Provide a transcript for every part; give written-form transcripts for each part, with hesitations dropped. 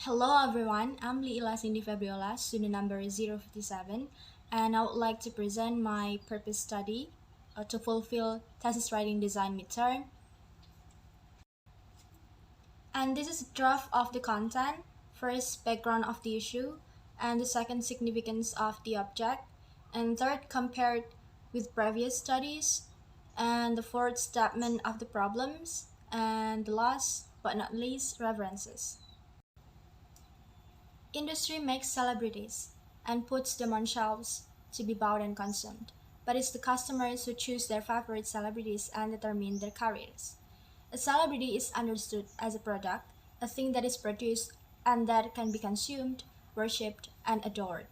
Hello everyone, I'm Liila Cindy Fabiola, student number 057, and I would like to present my purpose study to fulfill thesis writing design midterm. And this is a draft of the content, first background of the issue, and the second significance of the object, and third compared with previous studies, and the fourth statement of the problems, and the last but not least references. Industry makes celebrities and puts them on shelves to be bought and consumed, but it's the customers who choose their favorite celebrities and determine their careers. A celebrity is understood as a product, a thing that is produced and that can be consumed, worshipped, and adored.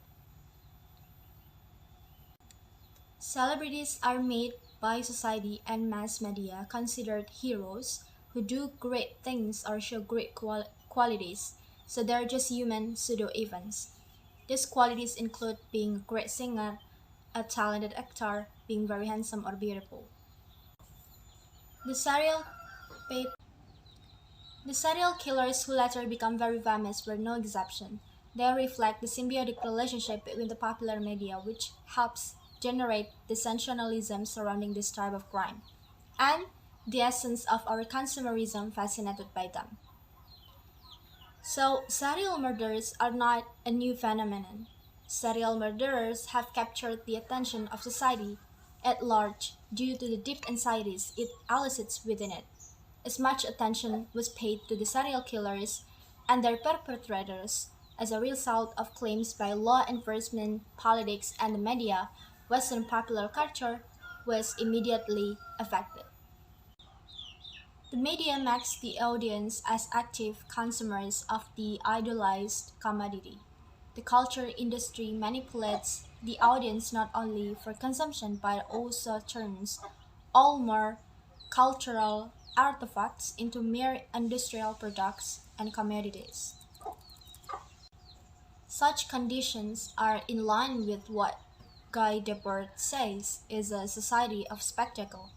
Celebrities are made by society and mass media considered heroes who do great things or show great qualities, so they're just human pseudo events. These qualities include being a great singer, a talented actor, being very handsome or beautiful. The serial pa- the serial killers who later become very famous were no exception. They reflect the symbiotic relationship between the popular media, which helps generate the sensationalism surrounding this type of crime, and the essence of our consumerism fascinated by them. So, serial murders are not a new phenomenon. Serial murderers have captured the attention of society at large due to the deep anxieties it elicits within it. As much attention was paid to the serial killers and their perpetrators as a result of claims by law enforcement, politics, and the media, Western popular culture was immediately affected. The media makes the audience as active consumers of the idolized commodity. The culture industry manipulates the audience not only for consumption but also turns all more cultural artifacts into mere industrial products and commodities. Such conditions are in line with what Guy Debord says is a society of spectacle.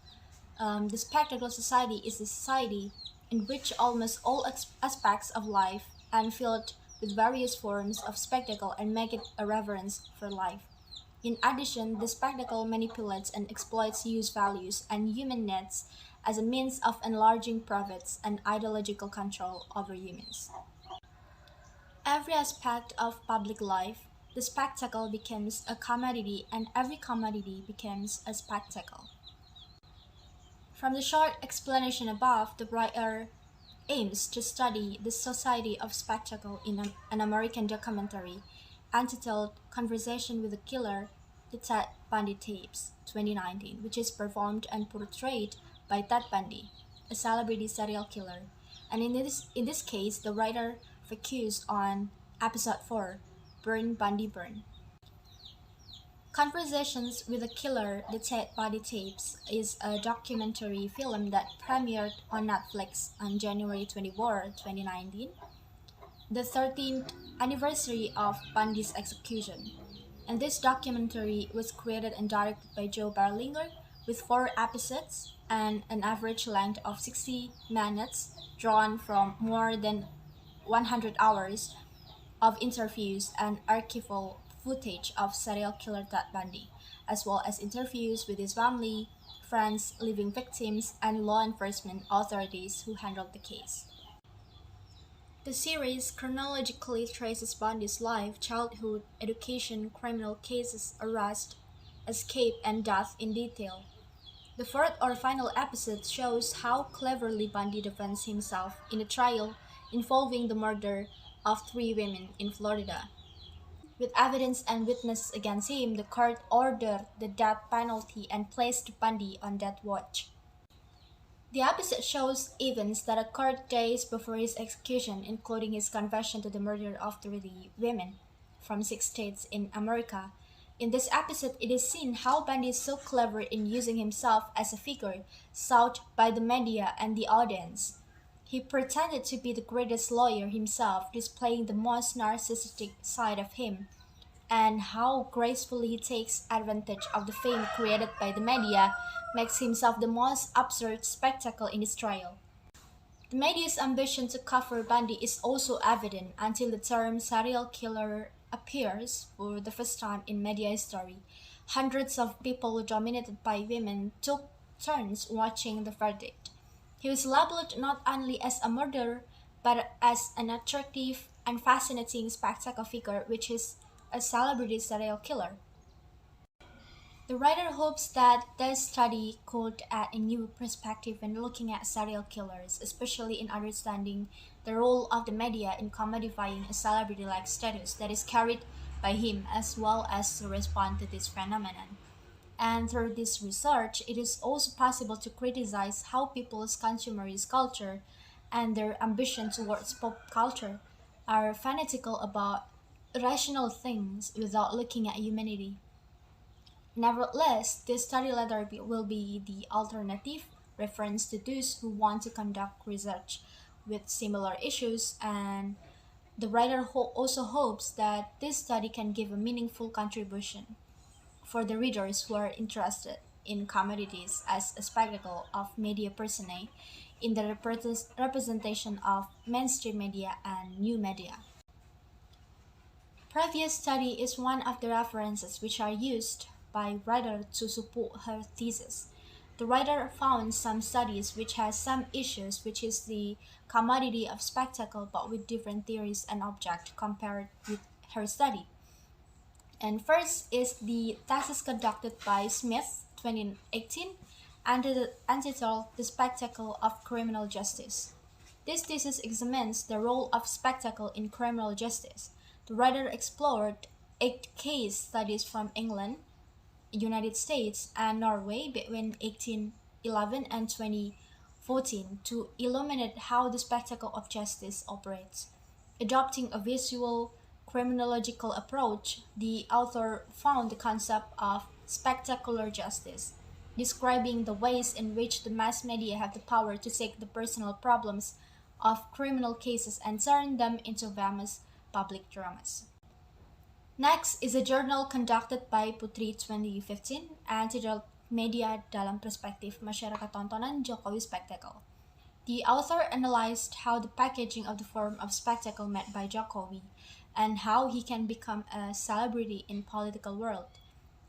The spectacle society is a society in which almost all aspects of life are filled with various forms of spectacle and make it a reverence for life. In addition, the spectacle manipulates and exploits use values and human needs as a means of enlarging profits and ideological control over humans. Every aspect of public life, the spectacle becomes a commodity and every commodity becomes a spectacle. From the short explanation above, the writer aims to study the society of spectacle in an American documentary entitled Conversation with the Killer, the Ted Bundy Tapes, 2019, which is performed and portrayed by Ted Bundy, a celebrity serial killer. And in this case, the writer focused on episode 4, Bundy Burn. Conversations with a Killer, the Ted Bundy Tapes, is a documentary film that premiered on Netflix on January 24, 2019, the 13th anniversary of Bundy's execution. And this documentary was created and directed by Joe Berlinger with 4 episodes and an average length of 60 minutes, drawn from more than 100 hours of interviews and archival footage of serial killer Ted Bundy, as well as interviews with his family, friends, living victims, and law enforcement authorities who handled the case. The series chronologically traces Bundy's life, childhood, education, criminal cases, arrest, escape, and death in detail. The fourth or final episode shows how cleverly Bundy defends himself in a trial involving the murder of 3 women in Florida. With evidence and witnesses against him, the court ordered the death penalty and placed Bundy on death watch. The episode shows events that occurred days before his execution, including his confession to the murder of 3 women from 6 states in America. In this episode, it is seen how Bundy is so clever in using himself as a figure sought by the media and the audience. He pretended to be the greatest lawyer himself, displaying the most narcissistic side of him, and how gracefully he takes advantage of the fame created by the media, makes himself the most absurd spectacle in his trial. The media's ambition to cover Bundy is also evident until the term serial killer appears for the first time in media history. Hundreds of people, dominated by women, took turns watching the verdict. He was labeled not only as a murderer, but as an attractive and fascinating spectacle figure, which is a celebrity serial killer. The writer hopes that this study could add a new perspective when looking at serial killers, especially in understanding the role of the media in commodifying a celebrity-like status that is carried by him, as well as to respond to this phenomenon. And through this research, it is also possible to criticize how people's consumerist culture and their ambition towards pop culture are fanatical about irrational things without looking at humanity. Nevertheless, this study letter will be the alternative reference to those who want to conduct research with similar issues, and the writer also hopes that this study can give a meaningful contribution for the readers who are interested in commodities as a spectacle of media personae in the representation of mainstream media and new media. Previous study is one of the references which are used by writer to support her thesis. The writer found some studies which has some issues, which is the commodity of spectacle but with different theories and object compared with her study. And first is the thesis conducted by Smith 2018 entitled The Spectacle of Criminal Justice. This thesis examines the role of spectacle in criminal justice. The writer explored 8 case studies from England, United States, and Norway between 1811 and 2014 to illuminate how the spectacle of justice operates. Adopting a visual criminological approach, the author found the concept of spectacular justice, describing the ways in which the mass media have the power to take the personal problems of criminal cases and turn them into famous public dramas. Next is a journal conducted by Putri 2015 entitled Media dalam Perspektif Masyarakat Tontonan Jokowi Spectacle. The author analyzed how the packaging of the form of spectacle made by Jokowi and how he can become a celebrity in political world,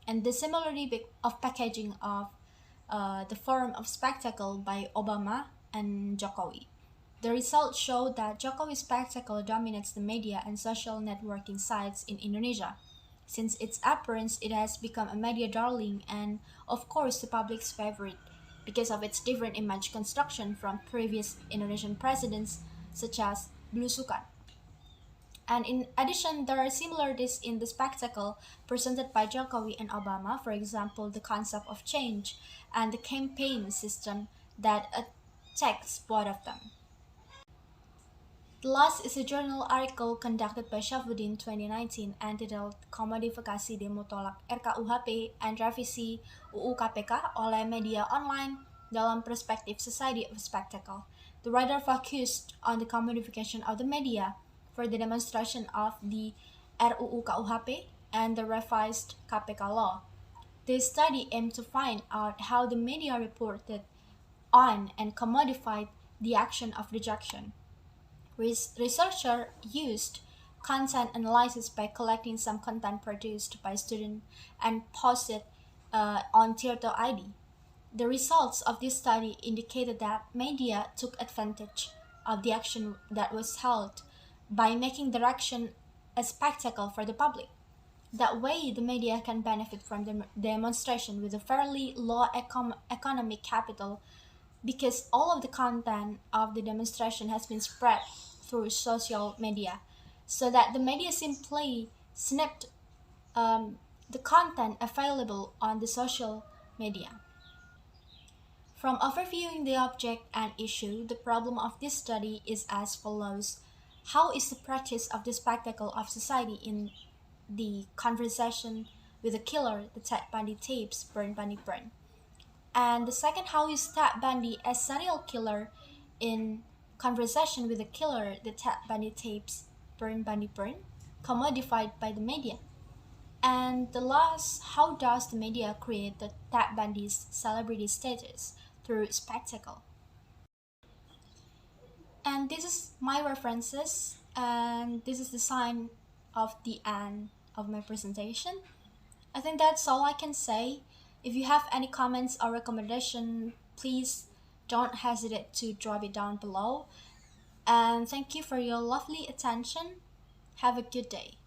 and the similarity of packaging of the form of spectacle by Obama and Jokowi. The results show that Jokowi's spectacle dominates the media and social networking sites in Indonesia. Since its appearance, it has become a media darling and, of course, the public's favorite because of its different image construction from previous Indonesian presidents such as Blusukan. And in addition, there are similarities in the spectacle presented by Jokowi and Obama, for example, the concept of change and the campaign system that attacks both of them. The last is a journal article conducted by Shafuddin 2019 entitled Commodifikasi Demo Tolak RKUHP and Revisi UU KPK oleh Media Online dalam Perspektif Society of Spectacle. The writer focused on the commodification of the media for the demonstration of the RUU KUHP and the revised KPK law. This study aimed to find out how the media reported on and commodified the action of rejection. Researcher used content analysis by collecting some content produced by students and posted on Tirto ID. The results of this study indicated that media took advantage of the action that was held by making the action a spectacle for the public. That way, the media can benefit from the demonstration with a fairly low economic capital because all of the content of the demonstration has been spread through social media, so that the media simply snipped the content available on the social media. From overviewing the object and issue, the problem of this study is as follows. How is the practice of the spectacle of society in the conversation with the killer, the Ted Bundy Tapes, Bundy Burn? And the second, how is Ted Bundy a serial killer in conversation with the killer, the Ted Bundy Tapes, Bundy Burn, commodified by the media? And the last, how does the media create the Ted Bundy's celebrity status through spectacle? And this is my references, and this is the sign of the end of my presentation. I think that's all I can say. If you have any comments or recommendation, please don't hesitate to drop it down below. And thank you for your lovely attention. Have a good day.